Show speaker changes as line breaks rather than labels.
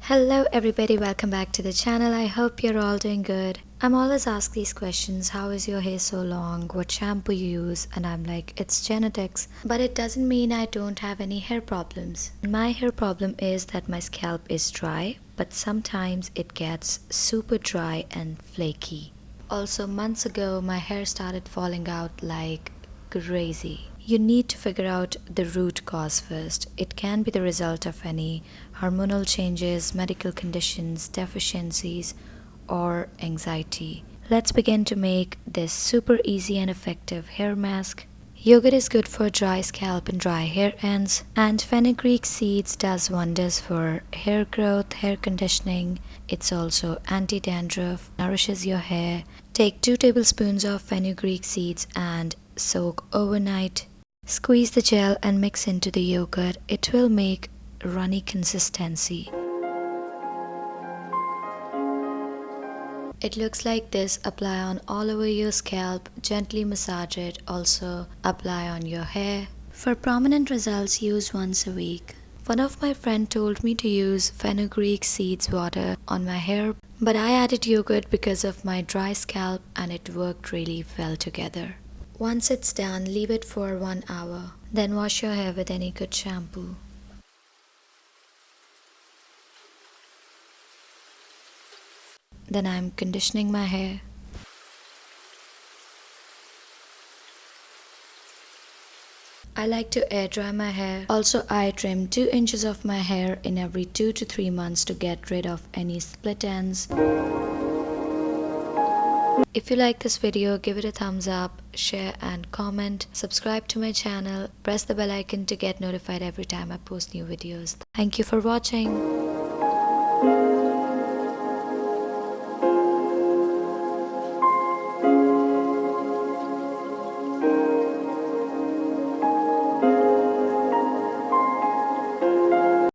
Hello everybody, welcome back to the channel. I hope you're all doing good. I'm always asked these questions, how is your hair so long, what shampoo you use, and I'm like, it's genetics. But it doesn't mean I don't have any hair problems. My hair problem is that my scalp is dry, but sometimes it gets super dry and flaky. Also, months ago my hair started falling out like crazy. You need to figure out the root cause first. It can be the result of any hormonal changes, medical conditions, deficiencies, or anxiety. Let's begin to make this super easy and effective hair mask. Yogurt is good for dry scalp and dry hair ends, and fenugreek seeds does wonders for hair growth, hair conditioning. It's also anti-dandruff, nourishes your hair. Take 2 tablespoons of fenugreek seeds and soak overnight. Squeeze the gel and mix into the yogurt. It will make runny consistency. It looks like this. Apply on all over your scalp, gently massage it, also apply on your hair. For prominent results, use once a week. One of my friends told me to use fenugreek seeds water on my hair, but I added yogurt because of my dry scalp and it worked really well together. Once it's done, leave it for 1 hour. Then wash your hair with any good shampoo. Then I'm conditioning my hair. I like to air dry my hair. Also, I trim 2 inches of my hair in every 2 to 3 months to get rid of any split ends. If you like this video, give it a thumbs up, share and comment. Subscribe to my channel. Press the bell icon to get notified every time I post new videos. Thank you for watching.